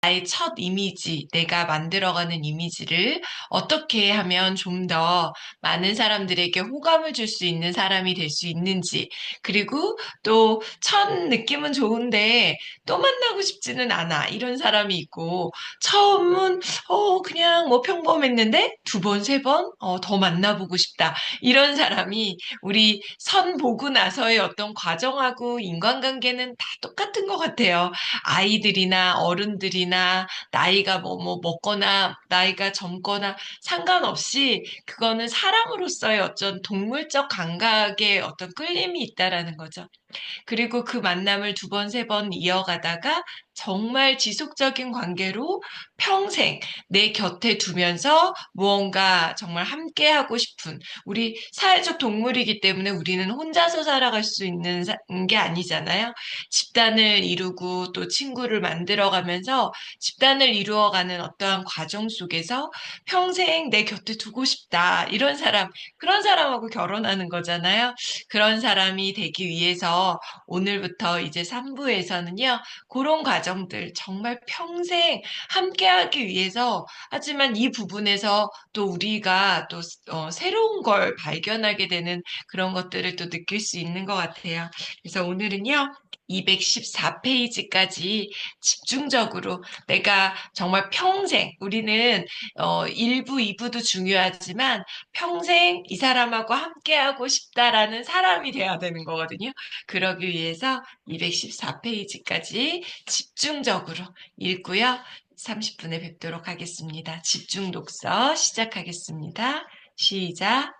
나의 첫 이미지, 내가 만들어가는 이미지를 어떻게 하면 좀 더 많은 사람들에게 호감을 줄 수 있는 사람이 될 수 있는지, 그리고 또 첫 느낌은 좋은데 또 만나고 싶지는 않아. 이런 사람이 있고, 처음은 그냥 뭐 평범했는데 두 번, 세 번, 더 만나보고 싶다. 이런 사람이 우리 선 보고 나서의 어떤 과정하고 인간관계는 다 똑같은 것 같아요. 아이들이나 어른들이나 나이가 뭐 먹거나 나이가 젊거나 상관없이 그거는 사람으로서의 어떤 동물적 감각의 어떤 끌림이 있다라는 거죠. 그리고 그 만남을 두 번, 세 번 이어가다가 정말 지속적인 관계로 평생 내 곁에 두면서 무언가 정말 함께하고 싶은, 우리 사회적 동물이기 때문에 우리는 혼자서 살아갈 수 있는 게 아니잖아요. 집단을 이루고 또 친구를 만들어가면서 집단을 이루어가는 어떠한 과정 속에서 평생 내 곁에 두고 싶다. 이런 사람, 그런 사람하고 결혼하는 거잖아요. 그런 사람이 되기 위해서 오늘부터 이제 3부에서는요, 그런 과정들 정말 평생 함께하기 위해서, 하지만 이 부분에서 또 우리가 또 새로운 걸 발견하게 되는 그런 것들을 또 느낄 수 있는 것 같아요. 그래서 오늘은요, 214페이지까지 집중적으로 내가 정말 평생, 우리는 1부, 2부도 중요하지만 평생 이 사람하고 함께하고 싶다라는 사람이 돼야 되는 거거든요. 그러기 위해서 214페이지까지 집중적으로 읽고요. 30분에 뵙도록 하겠습니다. 집중 독서 시작하겠습니다. 시작.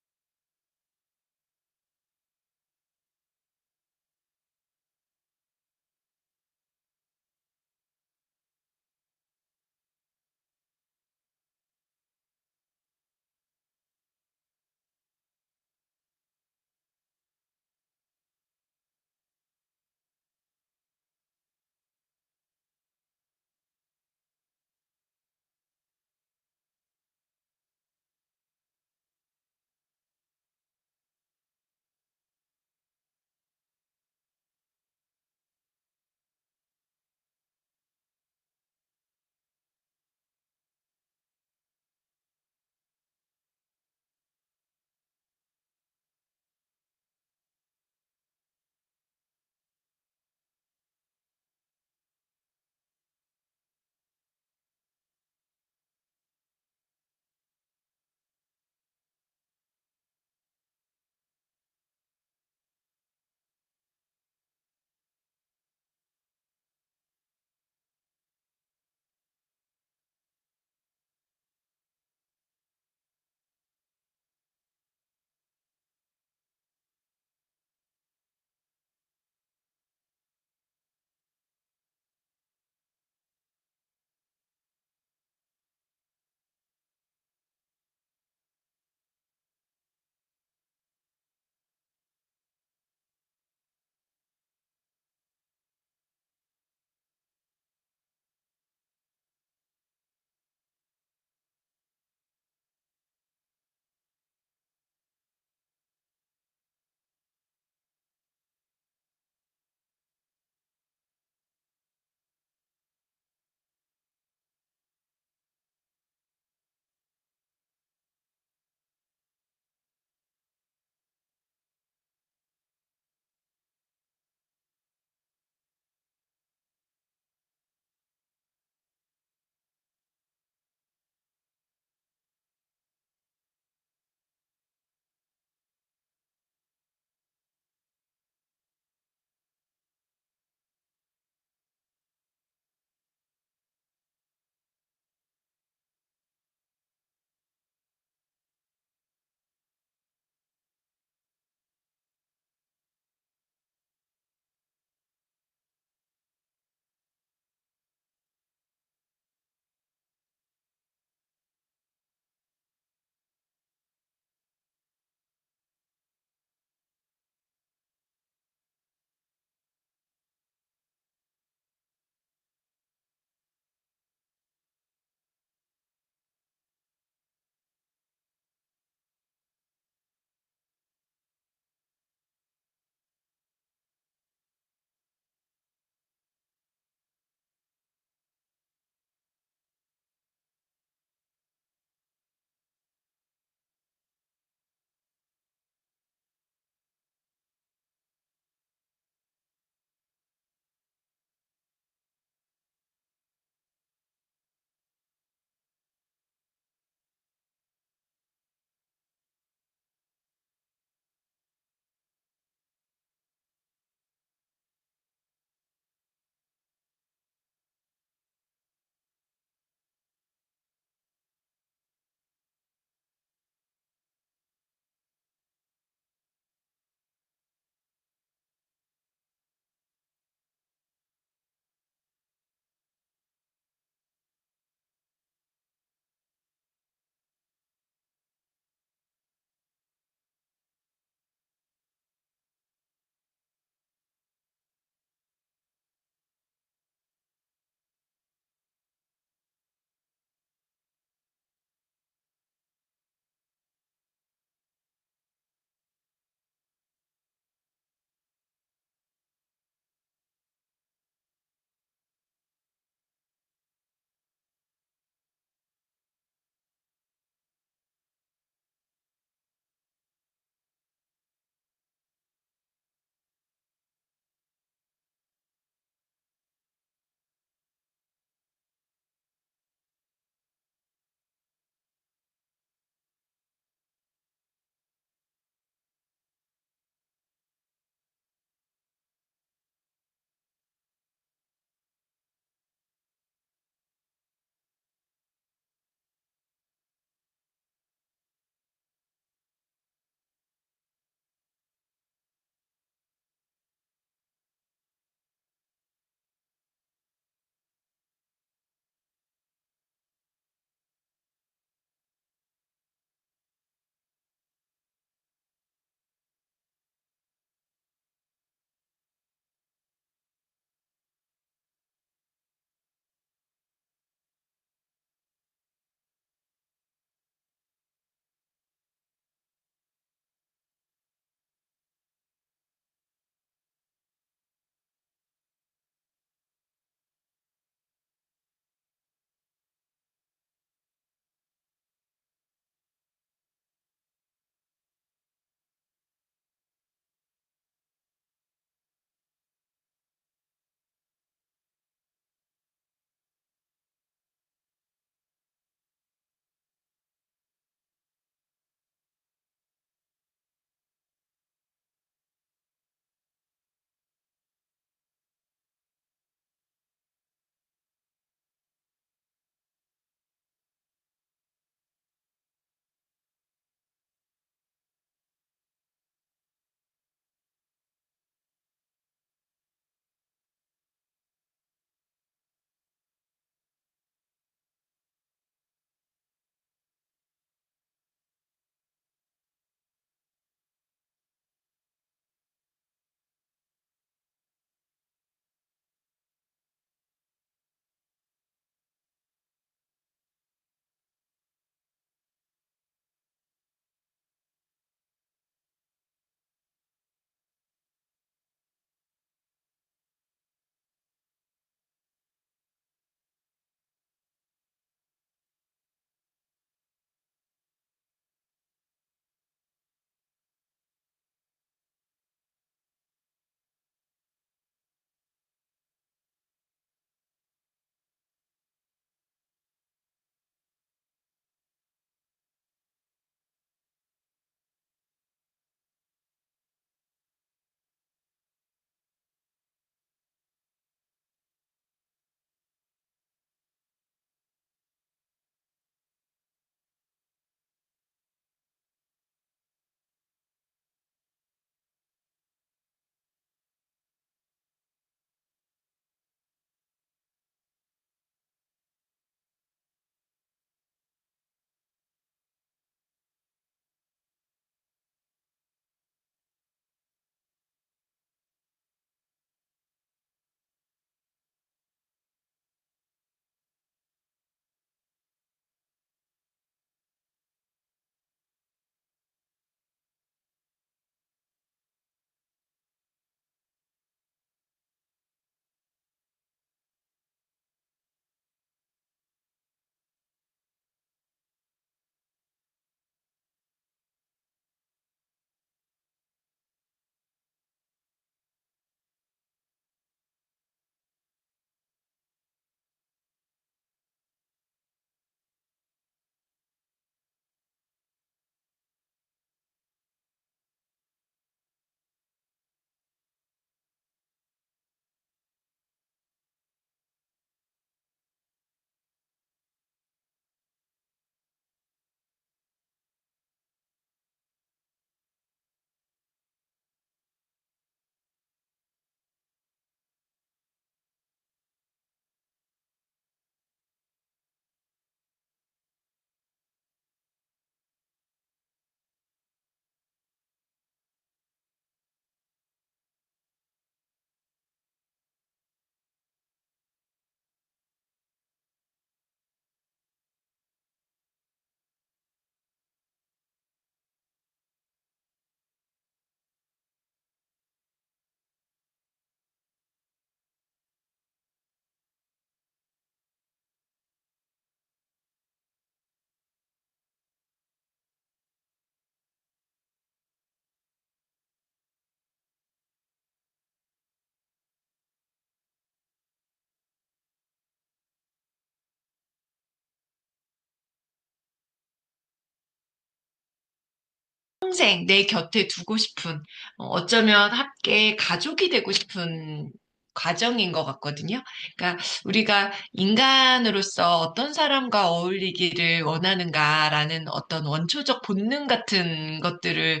평생 내 곁에 두고 싶은, 어쩌면 함께 가족이 되고 싶은 과정인 것 같거든요. 그러니까 우리가 인간으로서 어떤 사람과 어울리기를 원하는가라는 어떤 원초적 본능 같은 것들을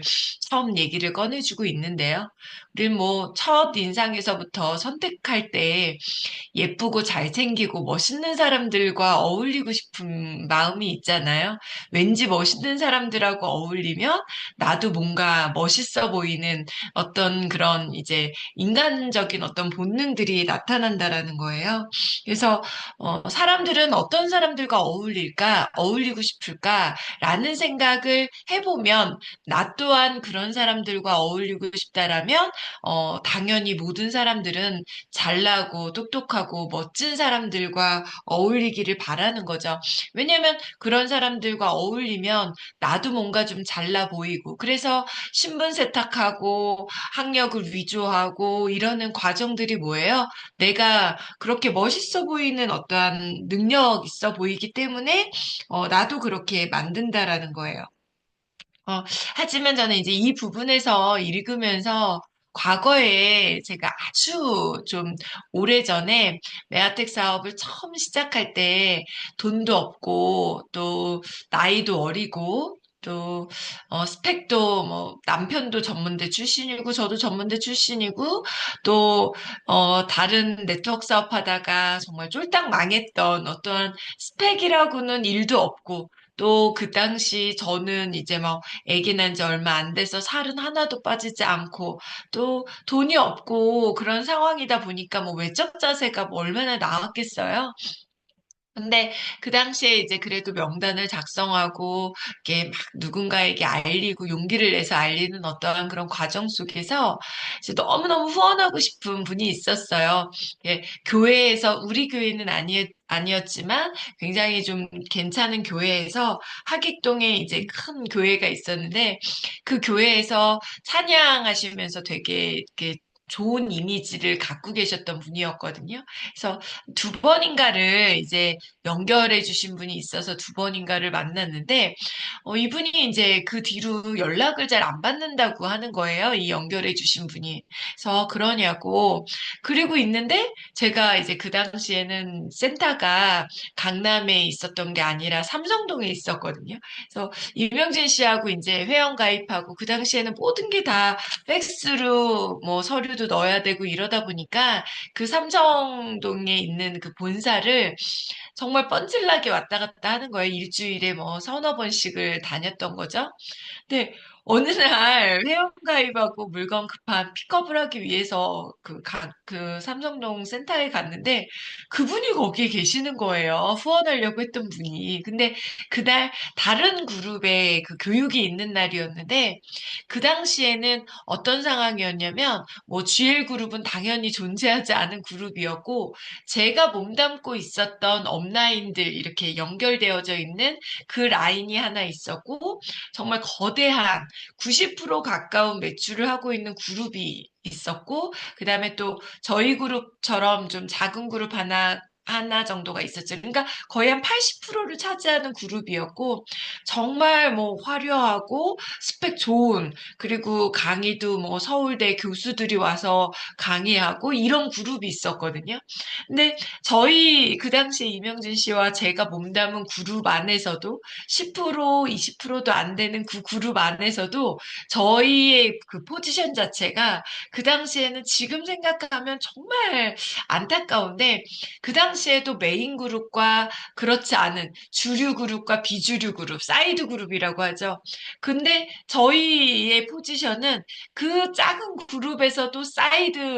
처음 얘기를 꺼내주고 있는데요. 우리 뭐 첫 인상에서부터 선택할 때 예쁘고 잘생기고 멋있는 사람들과 어울리고 싶은 마음이 있잖아요. 왠지 멋있는 사람들하고 어울리면 나도 뭔가 멋있어 보이는 어떤 그런 이제 인간적인 어떤 본능들이 나타난다라는 거예요. 그래서 사람들은 어떤 사람들과 어울릴까, 어울리고 싶을까라는 생각을 해보면 나 또한 그런 사람들과 어울리고 싶다라면 당연히 모든 사람들은 잘나고 똑똑하고 멋진 사람들과 어울리기를 바라는 거죠. 왜냐면 그런 사람들과 어울리면 나도 뭔가 좀 잘나 보이고 그래서 신분 세탁하고 학력을 위조하고 이러는 과정들이 뭐예요? 내가 그렇게 멋있어 보이는 어떠한 능력 있어 보이기 때문에 나도 그렇게 만든다라는 거예요. 어, 하지만 저는 이제 이 부분에서 읽으면서 과거에 제가 아주 좀 오래전에 메아텍 사업을 처음 시작할 때 돈도 없고 또 나이도 어리고 또 스펙도 뭐 남편도 전문대 출신이고 저도 전문대 출신이고 또 다른 네트워크 사업 하다가 정말 쫄딱 망했던 어떠한 스펙이라고는 일도 없고 또 그 당시 저는 이제 막 아기 난 지 얼마 안 돼서 살은 하나도 빠지지 않고 또 돈이 없고 그런 상황이다 보니까 뭐 외적 자세가 뭐 얼마나 나았겠어요. 근데 그 당시에 이제 그래도 명단을 작성하고 이렇게 막 누군가에게 알리고 용기를 내서 알리는 어떠한 그런 과정 속에서 이제 너무너무 후원하고 싶은 분이 있었어요. 예, 교회에서 우리 교회는 아니었지만 굉장히 좀 괜찮은 교회에서 하객동에 이제 큰 교회가 있었는데 그 교회에서 찬양하시면서 되게 이렇게 좋은 이미지를 갖고 계셨던 분이었거든요. 그래서 두 번인가를 이제 연결해 주신 분이 있어서 두 번인가를 만났는데, 이분이 이제 그 뒤로 연락을 잘 안 받는다고 하는 거예요. 이 연결해 주신 분이. 그래서 그러냐고. 그리고 있는데, 제가 이제 그 당시에는 센터가 강남에 있었던 게 아니라 삼성동에 있었거든요. 그래서 이명진 씨하고 이제 회원 가입하고 그 당시에는 모든 게 다 팩스로 뭐 서류도 넣어야 되고 이러다 보니까 그 삼성동에 있는 그 본사를 정말 뻔질나게 왔다 갔다 하는 거예요. 일주일에 뭐 서너 번씩을 다녔던 거죠. 근데 어느 날 회원가입하고 물건 급한 픽업을 하기 위해서 그 삼성동 센터에 갔는데 그분이 거기에 계시는 거예요. 후원하려고 했던 분이. 근데 그날 다른 그룹에 그 교육이 있는 날이었는데 그 당시에는 어떤 상황이었냐면 뭐 GL 그룹은 당연히 존재하지 않은 그룹이었고 제가 몸담고 있었던 업라인들 이렇게 연결되어져 있는 그 라인이 하나 있었고 정말 거대한 90% 가까운 매출을 하고 있는 그룹이 있었고, 그 다음에 또 저희 그룹처럼 좀 작은 그룹 하나 정도가 있었죠. 그러니까 거의 한 80%를 차지하는 그룹이었고, 정말 뭐 화려하고 스펙 좋은, 그리고 강의도 뭐 서울대 교수들이 와서 강의하고 이런 그룹이 있었거든요. 근데 저희 그 당시에 이명진 씨와 제가 몸담은 그룹 안에서도 10%, 20%도 안 되는 그 그룹 안에서도 저희의 그 포지션 자체가 그 당시에는 지금 생각하면 정말 안타까운데 그 당시에도 메인 그룹과 그렇지 않은 주류 그룹과 비주류 그룹, 사이드 그룹이라고 하죠. 근데 저희의 포지션은 그 작은 그룹에서도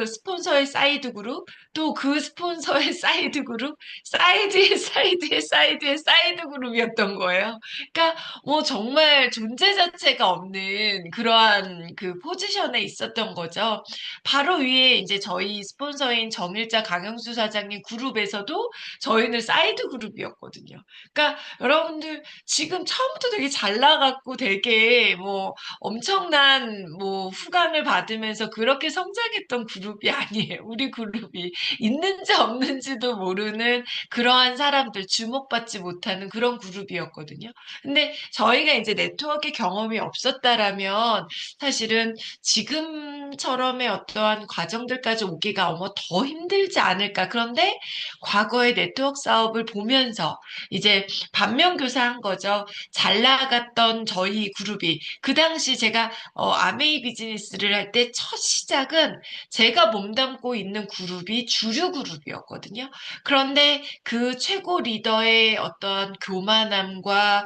스폰서의 사이드 그룹, 또 그 스폰서의 사이드 그룹, 사이드의 사이드의 사이드의 사이드 그룹이었던 거예요. 그러니까 뭐 정말 존재 자체가 없는 그러한 그 포지션에 있었던 거죠. 바로 위에 이제 저희 스폰서인 정일자 강영수 사장님 그룹에서도 중에서도 저희는 사이드 그룹이었거든요. 그러니까 여러분들 지금 처음부터 되게 잘 나갔고 되게 뭐 엄청난 뭐 후광을 받으면서 그렇게 성장했던 그룹이 아니에요. 우리 그룹이 있는지 없는지도 모르는 그러한 사람들, 주목받지 못하는 그런 그룹이었거든요. 근데 저희가 이제 네트워크 경험이 없었다라면 사실은 지금처럼의 어떠한 과정들까지 오기가 어머 더 힘들지 않을까. 그런데 과거의 네트워크 사업을 보면서 이제 반면교사한 거죠. 잘 나갔던 저희 그룹이 그 당시 제가 아메이 비즈니스를 할 때 첫 시작은 제가 몸담고 있는 그룹이 주류 그룹이었거든요. 그런데 그 최고 리더의 어떤 교만함과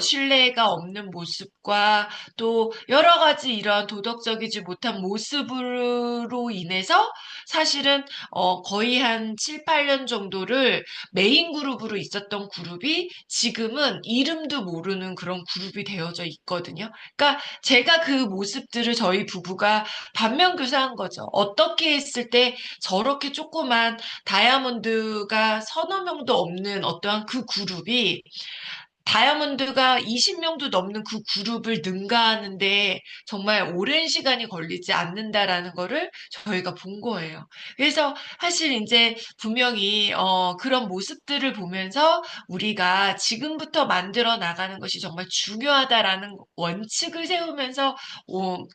신뢰가 없는 모습과 또 여러 가지 이런 도덕적이지 못한 모습으로 인해서 사실은 거의 한 7, 8년 정도를 메인 그룹으로 있었던 그룹이 지금은 이름도 모르는 그런 그룹이 되어져 있거든요. 그러니까 제가 그 모습들을 저희 부부가 반면교사한 거죠. 어떻게 했을 때 저렇게 조그만 다이아몬드가 서너 명도 없는 어떠한 그 그룹이 다이아몬드가 20명도 넘는 그 그룹을 능가하는데 정말 오랜 시간이 걸리지 않는다라는 거를 저희가 본 거예요. 그래서 사실 이제 분명히 그런 모습들을 보면서 우리가 지금부터 만들어 나가는 것이 정말 중요하다라는 원칙을 세우면서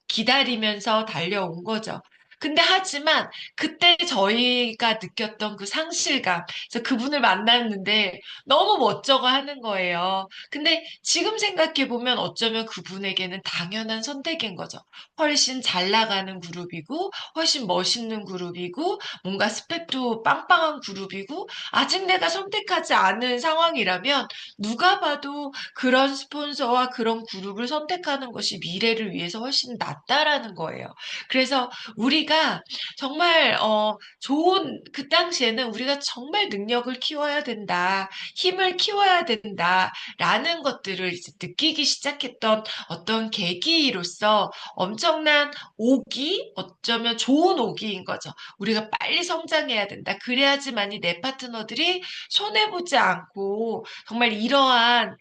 기다리면서 달려온 거죠. 근데 하지만 그때 저희가 느꼈던 그 상실감, 그래서 그분을 만났는데 너무 멋져가 하는 거예요. 근데 지금 생각해보면 어쩌면 그분에게는 당연한 선택인 거죠. 훨씬 잘 나가는 그룹이고, 훨씬 멋있는 그룹이고, 뭔가 스펙도 빵빵한 그룹이고, 아직 내가 선택하지 않은 상황이라면, 누가 봐도 그런 스폰서와 그런 그룹을 선택하는 것이 미래를 위해서 훨씬 낫다라는 거예요. 그래서 우리가 정말, 좋은, 그 당시에는 우리가 정말 능력을 키워야 된다. 힘을 키워야 된다라는 것들을 이제 느끼기 시작했던 어떤 계기로서 엄청난 오기, 어쩌면 좋은 오기인 거죠. 우리가 빨리 성장해야 된다. 그래야지만이 내 파트너들이 손해보지 않고 정말 이러한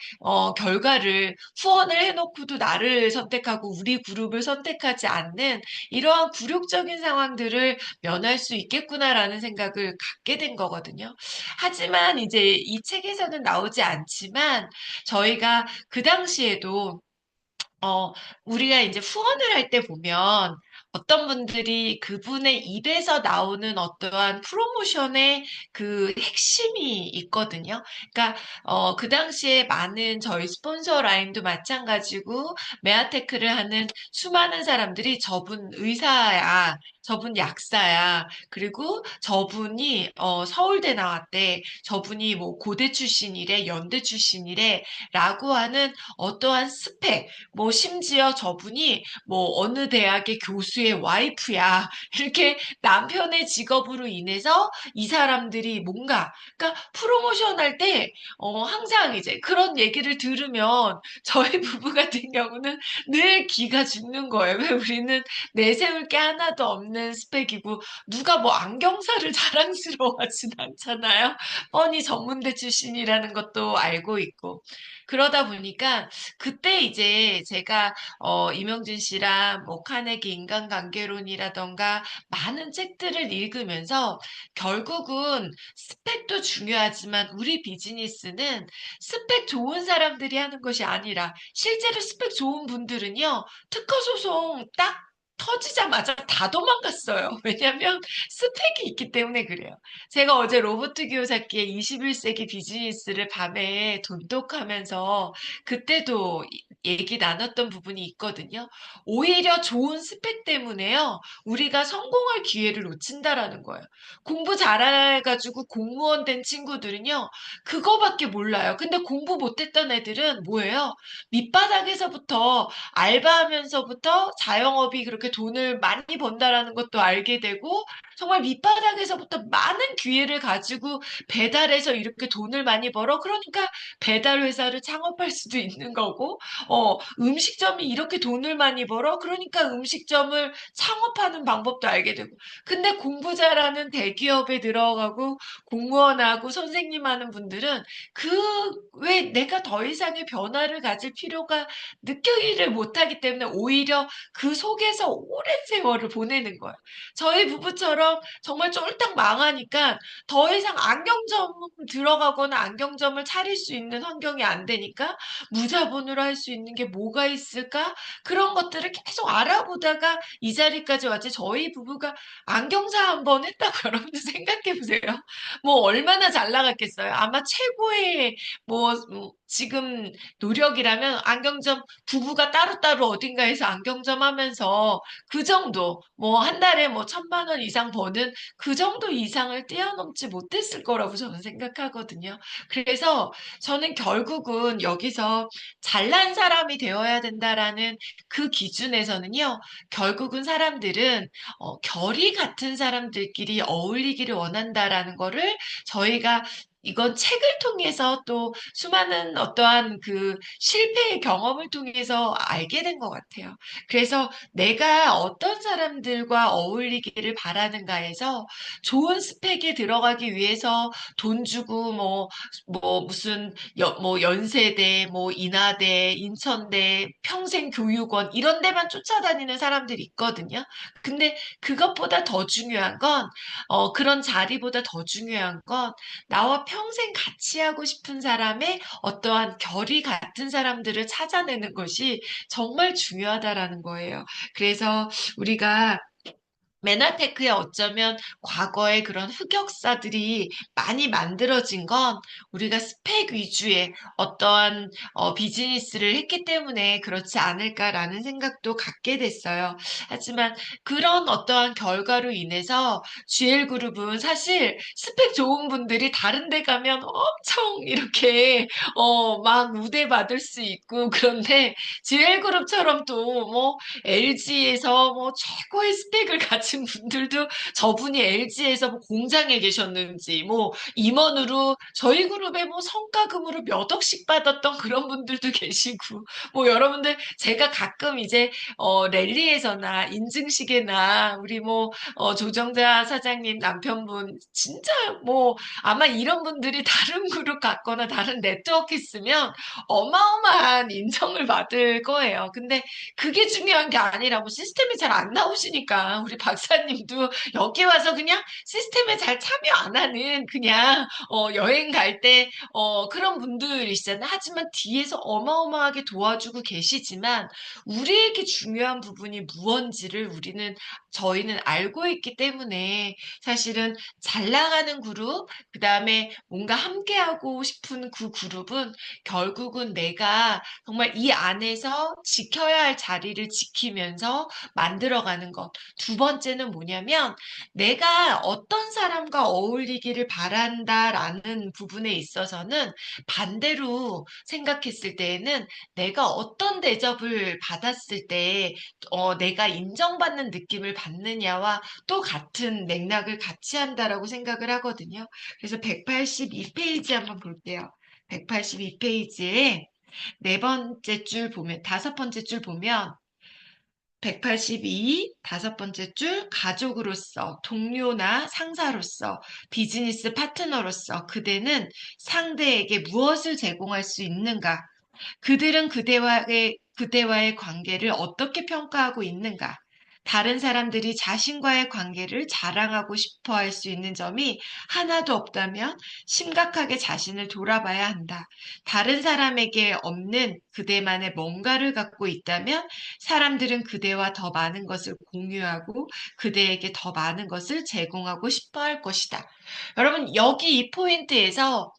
결과를 후원을 해놓고도 나를 선택하고 우리 그룹을 선택하지 않는 이러한 굴욕적인 상황들을 면할 수 있겠구나라는 생각을 갖게 된 거거든요. 하지만 이제 이 책에서는 나오지 않지만 저희가 그 당시에도 어, 우리가 이제 후원을 할 때 보면 어떤 분들이 그분의 입에서 나오는 어떠한 프로모션의 그 핵심이 있거든요. 그러니까, 그 당시에 많은 저희 스폰서 라인도 마찬가지고, 메아테크를 하는 수많은 사람들이 저분 의사야, 저분 약사야, 그리고 저분이, 서울대 나왔대, 저분이 뭐 고대 출신이래, 연대 출신이래, 라고 하는 어떠한 스펙, 뭐 심지어 저분이 뭐 어느 대학의 교수의 와이프야. 이렇게 남편의 직업으로 인해서 이 사람들이 뭔가 그러니까 프로모션 할 때 항상 이제 그런 얘기를 들으면 저희 부부 같은 경우는 늘 기가 죽는 거예요. 왜 우리는 내세울 게 하나도 없는 스펙이고 누가 뭐 안경사를 자랑스러워하진 않잖아요. 뻔히 전문대 출신이라는 것도 알고 있고. 그러다 보니까 그때 이제 제가 이명진 씨랑 뭐 카네기 인간관계론이라던가 많은 책들을 읽으면서 결국은 스펙도 중요하지만 우리 비즈니스는 스펙 좋은 사람들이 하는 것이 아니라 실제로 스펙 좋은 분들은요 특허 소송 딱 터지자마자 다 도망갔어요. 왜냐하면 스펙이 있기 때문에 그래요. 제가 어제 로버트 기요사키의 21세기 비즈니스를 밤에 돈독하면서 그때도 얘기 나눴던 부분이 있거든요. 오히려 좋은 스펙 때문에요. 우리가 성공할 기회를 놓친다라는 거예요. 공부 잘해가지고 공무원 된 친구들은요. 그거밖에 몰라요. 근데 공부 못했던 애들은 뭐예요? 밑바닥에서부터 알바하면서부터 자영업이 그렇게 이렇게 돈을 많이 번다라는 것도 알게 되고, 정말 밑바닥에서부터 많은 기회를 가지고 배달해서 이렇게 돈을 많이 벌어. 그러니까 배달 회사를 창업할 수도 있는 거고, 음식점이 이렇게 돈을 많이 벌어. 그러니까 음식점을 창업하는 방법도 알게 되고. 근데 공부 잘하는 대기업에 들어가고 공무원하고 선생님 하는 분들은 왜 내가 더 이상의 변화를 가질 필요가 느끼지를 못하기 때문에 오히려 그 속에서 오랜 세월을 보내는 거예요. 저희 부부처럼 정말 쫄딱 망하니까 더 이상 안경점 들어가거나 안경점을 차릴 수 있는 환경이 안 되니까 무자본으로 할 수 있는 게 뭐가 있을까? 그런 것들을 계속 알아보다가 이 자리까지 왔지. 저희 부부가 안경사 한번 했다고 여러분들 생각해 보세요. 뭐 얼마나 잘 나갔겠어요. 아마 최고의 지금 노력이라면 안경점 부부가 따로따로 어딘가에서 안경점 하면서 그 정도 뭐 한 달에 뭐 1,000만 원 이상 버는 그 정도 이상을 뛰어넘지 못했을 거라고 저는 생각하거든요. 그래서 저는 결국은 여기서 잘난 사람이 되어야 된다라는 그 기준에서는요. 결국은 사람들은 결이 같은 사람들끼리 어울리기를 원한다라는 거를 저희가 이건 책을 통해서 또 수많은 어떠한 그 실패의 경험을 통해서 알게 된 것 같아요. 그래서 내가 어떤 사람들과 어울리기를 바라는가에서 좋은 스펙에 들어가기 위해서 돈 주고 무슨 뭐 연세대, 뭐 인하대, 인천대, 평생교육원 이런 데만 쫓아다니는 사람들이 있거든요. 근데 그것보다 더 중요한 건 그런 자리보다 더 중요한 건 나와 평생 같이 하고 싶은 사람의 어떠한 결이 같은 사람들을 찾아내는 것이 정말 중요하다라는 거예요. 그래서 우리가 메나테크에 어쩌면 과거에 그런 흑역사들이 많이 만들어진 건 우리가 스펙 위주의 어떠한 비즈니스를 했기 때문에 그렇지 않을까라는 생각도 갖게 됐어요. 하지만 그런 어떠한 결과로 인해서 GL그룹은 사실 스펙 좋은 분들이 다른 데 가면 엄청 이렇게 막 우대받을 수 있고 그런데 GL그룹처럼 또 뭐 LG에서 뭐 최고의 스펙을 가진 분들도 저분이 LG에서 뭐 공장에 계셨는지 뭐 임원으로 저희 그룹에 뭐 성과금으로 몇 억씩 받았던 그런 분들도 계시고 뭐 여러분들 제가 가끔 이제 랠리에서나 인증식에나 우리 뭐 조정자 사장님 남편분 진짜 뭐 아마 이런 분들이 다른 그룹 갔거나 다른 네트워크 있으면 어마어마한 인정을 받을 거예요. 근데 그게 중요한 게 아니라 뭐 시스템이 잘 안 나오시니까 우리 박사님도 여기 와서 그냥 시스템에 잘 참여 안 하는 그냥 여행 갈 때 그런 분들이시잖아요. 하지만 뒤에서 어마어마하게 도와주고 계시지만 우리에게 중요한 부분이 무언지를 저희는 알고 있기 때문에 사실은 잘 나가는 그룹, 그 다음에 뭔가 함께하고 싶은 그 그룹은 결국은 내가 정말 이 안에서 지켜야 할 자리를 지키면서 만들어가는 것. 두 번째는 뭐냐면 내가 어떤 사람과 어울리기를 바란다라는 부분에 있어서는 반대로 생각했을 때에는 내가 어떤 대접을 받았을 때 내가 인정받는 느낌을 받느냐와 또 같은 맥락을 같이 한다라고 생각을 하거든요. 그래서 182페이지 한번 볼게요. 182페이지에 네 번째 줄 보면, 다섯 번째 줄 보면, 182, 다섯 번째 줄, 가족으로서, 동료나 상사로서, 비즈니스 파트너로서 그대는 상대에게 무엇을 제공할 수 있는가? 그대와의 관계를 어떻게 평가하고 있는가? 다른 사람들이 자신과의 관계를 자랑하고 싶어 할 수 있는 점이 하나도 없다면 심각하게 자신을 돌아봐야 한다. 다른 사람에게 없는 그대만의 뭔가를 갖고 있다면 사람들은 그대와 더 많은 것을 공유하고 그대에게 더 많은 것을 제공하고 싶어 할 것이다. 여러분, 여기 이 포인트에서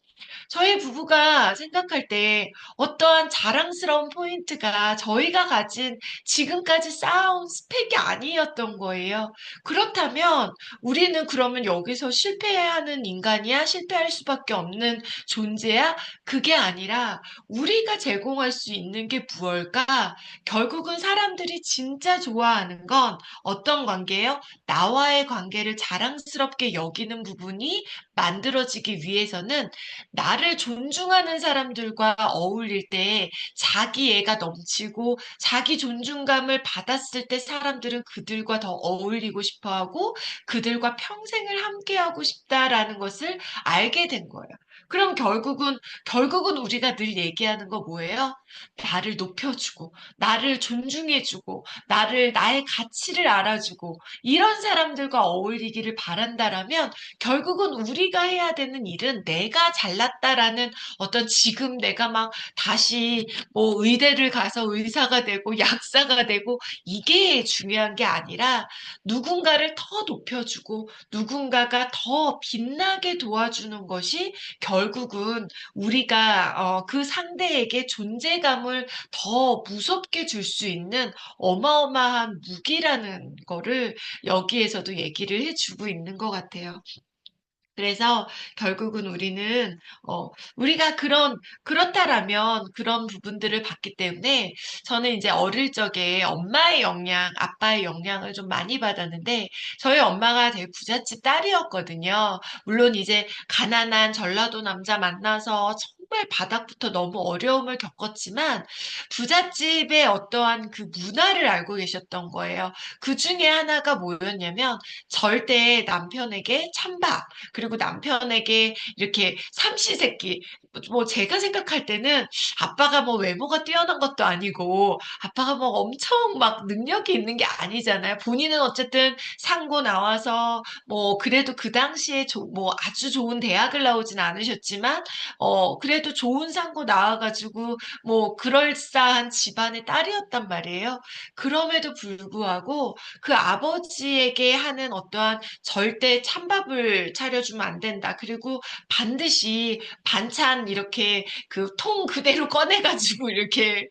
저희 부부가 생각할 때 어떠한 자랑스러운 포인트가 저희가 가진 지금까지 쌓아온 스펙이 아니었던 거예요. 그렇다면 우리는 그러면 여기서 실패하는 인간이야? 실패할 수밖에 없는 존재야? 그게 아니라 우리가 제공할 수 있는 게 무엇일까? 결국은 사람들이 진짜 좋아하는 건 어떤 관계예요? 나와의 관계를 자랑스럽게 여기는 부분이 만들어지기 위해서는 나를 존중하는 사람들과 어울릴 때 자기애가 넘치고 자기 존중감을 받았을 때 사람들은 그들과 더 어울리고 싶어 하고 그들과 평생을 함께하고 싶다라는 것을 알게 된 거예요. 그럼 결국은 우리가 늘 얘기하는 거 뭐예요? 나를 높여주고, 나를 존중해주고, 나의 가치를 알아주고, 이런 사람들과 어울리기를 바란다라면 결국은 우리가 해야 되는 일은 내가 잘났다라는 어떤 지금 내가 막 다시 뭐 의대를 가서 의사가 되고 약사가 되고 이게 중요한 게 아니라 누군가를 더 높여주고 누군가가 더 빛나게 도와주는 것이 결국은 우리가 그 상대에게 존재감을 더 무섭게 줄 수 있는 어마어마한 무기라는 거를 여기에서도 얘기를 해주고 있는 것 같아요. 그래서 결국은 우리가 그렇다라면 그런 부분들을 봤기 때문에 저는 이제 어릴 적에 엄마의 영향, 아빠의 영향을 좀 많이 받았는데 저희 엄마가 되게 부잣집 딸이었거든요. 물론 이제 가난한 전라도 남자 만나서 정말 바닥부터 너무 어려움을 겪었지만 부잣집의 어떠한 그 문화를 알고 계셨던 거예요. 그 중에 하나가 뭐였냐면 절대 남편에게 찬밥, 그리고 남편에게 이렇게 삼시세끼 뭐 제가 생각할 때는 아빠가 뭐 외모가 뛰어난 것도 아니고 아빠가 뭐 엄청 막 능력이 있는 게 아니잖아요. 본인은 어쨌든 상고 나와서 뭐 그래도 그 당시에 뭐 아주 좋은 대학을 나오진 않으셨지만 그래도 좋은 상고 나와가지고 뭐 그럴싸한 집안의 딸이었단 말이에요. 그럼에도 불구하고 그 아버지에게 하는 어떠한 절대 찬밥을 차려주면 안 된다. 그리고 반드시 반찬 이렇게 그 통 그대로 꺼내가지고 이렇게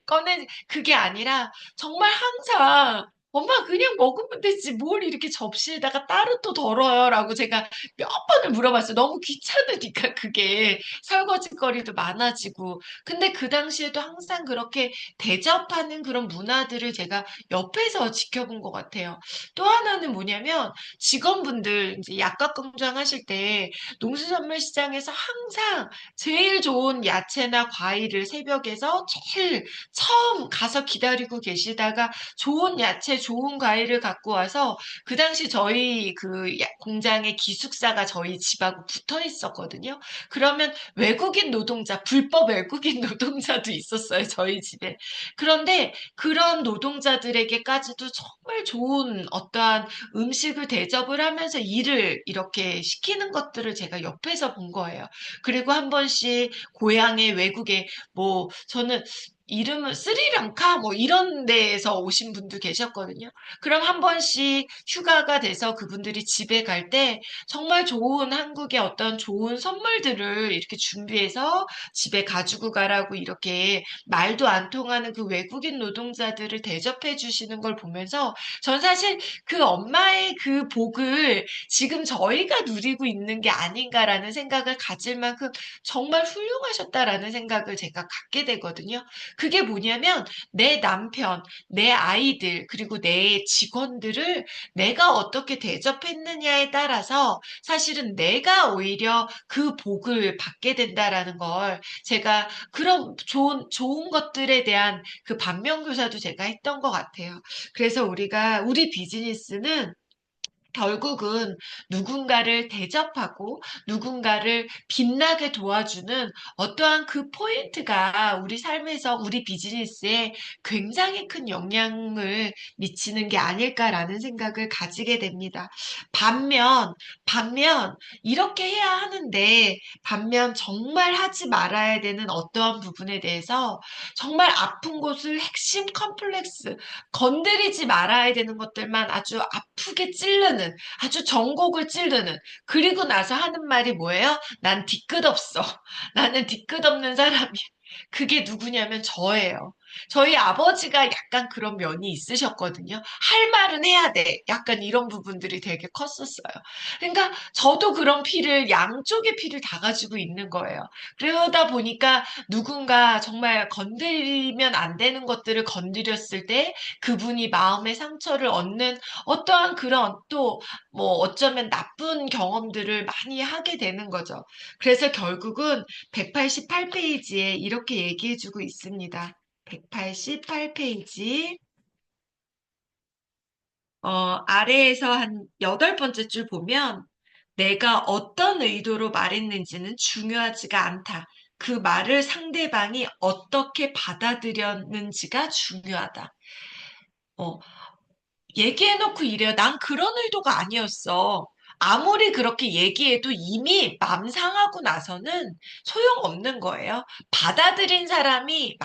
그게 아니라 정말 항상 엄마 그냥 먹으면 되지 뭘 이렇게 접시에다가 따로 또 덜어요 라고 제가 몇 번을 물어봤어요. 너무 귀찮으니까 그게 설거지거리도 많아지고 근데 그 당시에도 항상 그렇게 대접하는 그런 문화들을 제가 옆에서 지켜본 것 같아요. 또 하나는 뭐냐면 직원분들 이제 약값공장 하실 때 농수산물 시장에서 항상 제일 좋은 야채나 과일을 새벽에서 제일 처음 가서 기다리고 계시다가 좋은 야채, 좋은 과일을 갖고 와서 그 당시 저희 그 공장의 기숙사가 저희 집하고 붙어 있었거든요. 그러면 외국인 노동자, 불법 외국인 노동자도 있었어요, 저희 집에. 그런데 그런 노동자들에게까지도 정말 좋은 어떠한 음식을 대접을 하면서 일을 이렇게 시키는 것들을 제가 옆에서 본 거예요. 그리고 한 번씩 고향의 외국에 뭐 저는 이름은 스리랑카 뭐 이런 데에서 오신 분도 계셨거든요. 그럼 한 번씩 휴가가 돼서 그분들이 집에 갈 때 정말 좋은 한국의 어떤 좋은 선물들을 이렇게 준비해서 집에 가지고 가라고 이렇게 말도 안 통하는 그 외국인 노동자들을 대접해 주시는 걸 보면서 전 사실 그 엄마의 그 복을 지금 저희가 누리고 있는 게 아닌가라는 생각을 가질 만큼 정말 훌륭하셨다라는 생각을 제가 갖게 되거든요. 그게 뭐냐면 내 남편, 내 아이들, 그리고 내 직원들을 내가 어떻게 대접했느냐에 따라서 사실은 내가 오히려 그 복을 받게 된다라는 걸 제가 그런 좋은 것들에 대한 그 반면교사도 제가 했던 것 같아요. 그래서 우리 비즈니스는 결국은 누군가를 대접하고 누군가를 빛나게 도와주는 어떠한 그 포인트가 우리 삶에서 우리 비즈니스에 굉장히 큰 영향을 미치는 게 아닐까라는 생각을 가지게 됩니다. 반면 이렇게 해야 하는데 반면 정말 하지 말아야 되는 어떠한 부분에 대해서 정말 아픈 곳을 핵심 컴플렉스 건드리지 말아야 되는 것들만 아주 아프게 찌르는, 아주 전곡을 찌르는, 그리고 나서 하는 말이 뭐예요? 난 뒤끝 없어. 나는 뒤끝 없는 사람이야. 그게 누구냐면 저예요. 저희 아버지가 약간 그런 면이 있으셨거든요. 할 말은 해야 돼. 약간 이런 부분들이 되게 컸었어요. 그러니까 저도 그런 피를, 양쪽의 피를 다 가지고 있는 거예요. 그러다 보니까 누군가 정말 건드리면 안 되는 것들을 건드렸을 때 그분이 마음의 상처를 얻는 어떠한 그런 또 뭐 어쩌면 나쁜 경험들을 많이 하게 되는 거죠. 그래서 결국은 188페이지에 이렇게 얘기해주고 있습니다. 188페이지, 아래에서 한 여덟 번째 줄 보면 내가 어떤 의도로 말했는지는 중요하지가 않다. 그 말을 상대방이 어떻게 받아들였는지가 중요하다. 어, 얘기해놓고 이래요. 난 그런 의도가 아니었어. 아무리 그렇게 얘기해도 이미 맘 상하고 나서는 소용없는 거예요. 받아들인 사람이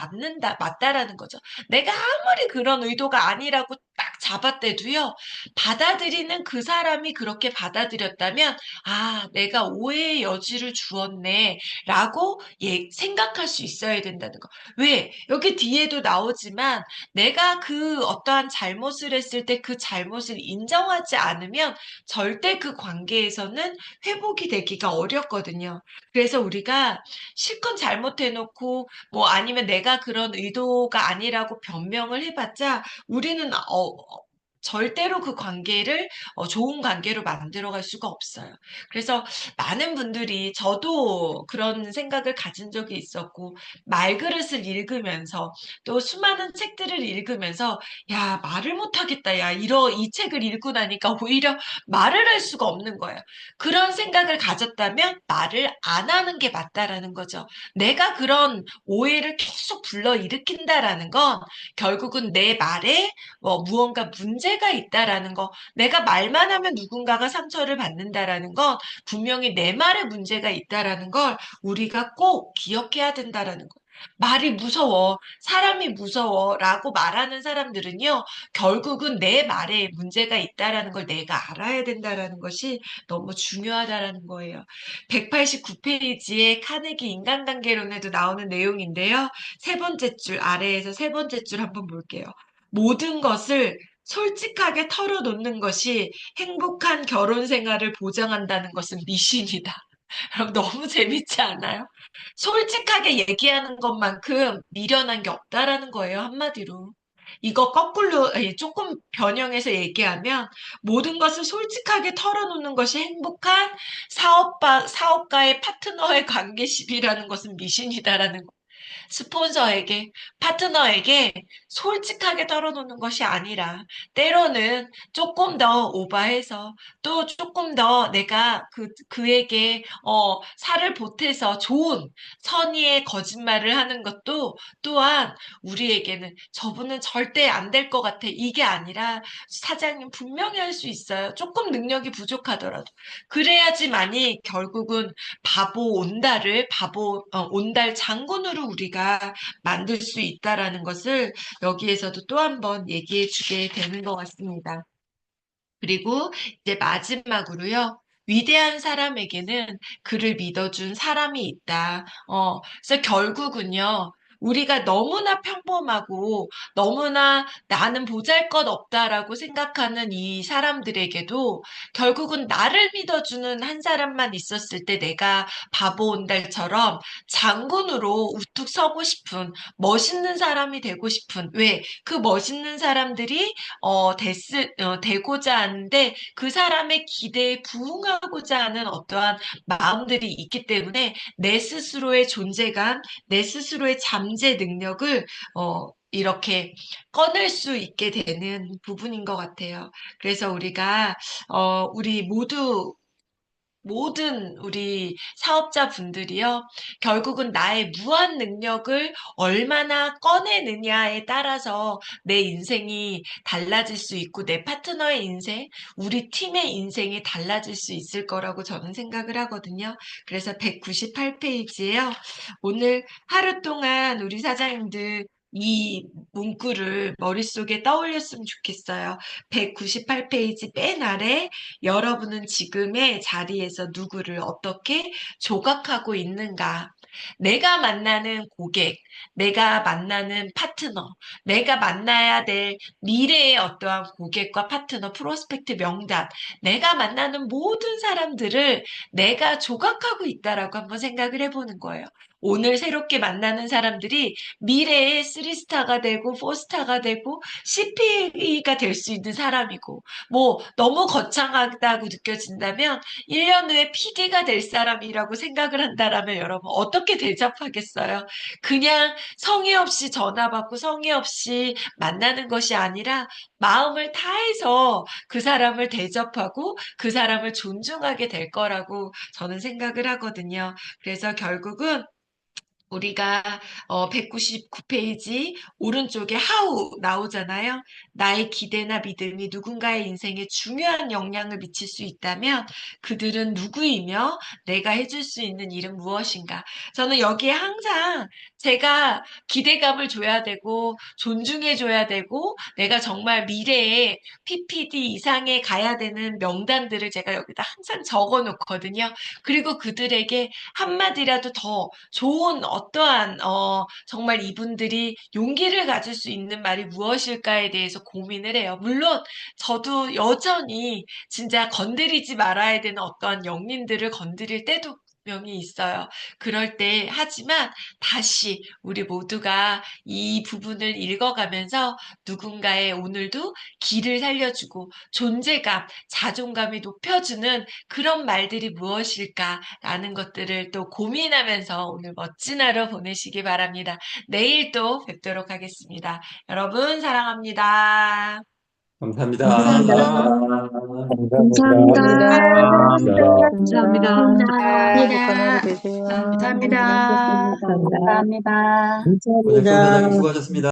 맞다라는 거죠. 내가 아무리 그런 의도가 아니라고 딱 잡았대도요. 받아들이는 그 사람이 그렇게 받아들였다면, 아, 내가 오해의 여지를 주었네. 라고 생각할 수 있어야 된다는 거. 왜? 여기 뒤에도 나오지만, 내가 그 어떠한 잘못을 했을 때 그 잘못을 인정하지 않으면 절대 그 관계에서는 회복이 되기가 어렵거든요. 그래서 우리가 실컷 잘못해놓고 뭐 아니면 내가 그런 의도가 아니라고 변명을 해봤자 우리는 절대로 그 관계를 좋은 관계로 만들어갈 수가 없어요. 그래서 많은 분들이 저도 그런 생각을 가진 적이 있었고 말그릇을 읽으면서 또 수많은 책들을 읽으면서 야 말을 못하겠다 야 이 책을 읽고 나니까 오히려 말을 할 수가 없는 거예요. 그런 생각을 가졌다면 말을 안 하는 게 맞다라는 거죠. 내가 그런 오해를 계속 불러일으킨다라는 건 결국은 내 말에 무언가 문제가 있다라는 거, 내가 말만 하면 누군가가 상처를 받는다라는 건 분명히 내 말에 문제가 있다라는 걸 우리가 꼭 기억해야 된다라는 거. 말이 무서워, 사람이 무서워 라고 말하는 사람들은요, 결국은 내 말에 문제가 있다라는 걸 내가 알아야 된다라는 것이 너무 중요하다라는 거예요. 189페이지에 카네기 인간관계론에도 나오는 내용인데요. 세 번째 줄, 아래에서 세 번째 줄 한번 볼게요. 모든 것을 솔직하게 털어놓는 것이 행복한 결혼 생활을 보장한다는 것은 미신이다. 그럼 너무 재밌지 않아요? 솔직하게 얘기하는 것만큼 미련한 게 없다라는 거예요, 한마디로. 이거 거꾸로, 아니, 조금 변형해서 얘기하면 모든 것을 솔직하게 털어놓는 것이 행복한 사업가의 파트너의 관계십이라는 것은 미신이다라는 거. 스폰서에게, 파트너에게 솔직하게 털어놓는 것이 아니라 때로는 조금 더 오버해서 또 조금 더 내가 그에게 살을 보태서 좋은 선의의 거짓말을 하는 것도 또한 우리에게는 저분은 절대 안 될 것 같아. 이게 아니라 사장님 분명히 할 수 있어요. 조금 능력이 부족하더라도. 그래야지만이 결국은 온달 장군으로 우리가 만들 수 있다라는 것을 여기에서도 또 한 번 얘기해 주게 되는 것 같습니다. 그리고 이제 마지막으로요. 위대한 사람에게는 그를 믿어준 사람이 있다. 그래서 결국은요. 우리가 너무나 평범하고 너무나 나는 보잘것없다라고 생각하는 이 사람들에게도 결국은 나를 믿어주는 한 사람만 있었을 때 내가 바보 온달처럼 장군으로 우뚝 서고 싶은 멋있는 사람이 되고 싶은 왜? 그 멋있는 사람들이 되고자 하는데 그 사람의 기대에 부응하고자 하는 어떠한 마음들이 있기 때문에 내 스스로의 존재감, 내 스스로의 잠재 능력을 이렇게 꺼낼 수 있게 되는 부분인 것 같아요. 그래서 우리가 우리 모든 우리 사업자분들이요, 결국은 나의 무한 능력을 얼마나 꺼내느냐에 따라서 내 인생이 달라질 수 있고, 내 파트너의 인생, 우리 팀의 인생이 달라질 수 있을 거라고 저는 생각을 하거든요. 그래서 198페이지에요. 오늘 하루 동안 우리 사장님들 이 문구를 머릿속에 떠올렸으면 좋겠어요. 198페이지 맨 아래 여러분은 지금의 자리에서 누구를 어떻게 조각하고 있는가? 내가 만나는 고객, 내가 만나는 파트너, 내가 만나야 될 미래의 어떠한 고객과 파트너, 프로스펙트 명단, 내가 만나는 모든 사람들을 내가 조각하고 있다라고 한번 생각을 해보는 거예요. 오늘 새롭게 만나는 사람들이 미래의 3스타가 되고 4스타가 되고 CPA가 될 수 있는 사람이고 뭐 너무 거창하다고 느껴진다면 1년 후에 PD가 될 사람이라고 생각을 한다라면 여러분 어떻게 대접하겠어요? 그냥 성의 없이 전화 받고 성의 없이 만나는 것이 아니라 마음을 다해서 그 사람을 대접하고 그 사람을 존중하게 될 거라고 저는 생각을 하거든요. 그래서 결국은 우리가 199페이지 오른쪽에 how 나오잖아요. 나의 기대나 믿음이 누군가의 인생에 중요한 영향을 미칠 수 있다면 그들은 누구이며 내가 해줄 수 있는 일은 무엇인가? 저는 여기에 항상 제가 기대감을 줘야 되고 존중해 줘야 되고 내가 정말 미래에 PPD 이상에 가야 되는 명단들을 제가 여기다 항상 적어 놓거든요. 그리고 그들에게 한마디라도 더 좋은 어떠한 정말 이분들이 용기를 가질 수 있는 말이 무엇일까에 대해서 고민을 해요. 물론 저도 여전히 진짜 건드리지 말아야 되는 어떠한 영린들을 건드릴 때도 분명히 있어요. 그럴 때 하지만 다시 우리 모두가 이 부분을 읽어가면서 누군가의 오늘도 길을 살려주고 존재감, 자존감이 높여주는 그런 말들이 무엇일까라는 것들을 또 고민하면서 오늘 멋진 하루 보내시기 바랍니다. 내일 또 뵙도록 하겠습니다. 여러분, 사랑합니다. 감사합니다. 감사합니다. 감사합니다. 감사합니다. 감사합니다. 행복한 하루 되세요. 감사합니다. 감사합니다. 감사합니다. 원장님, 감사합니다. 소장님 수고하셨습니다.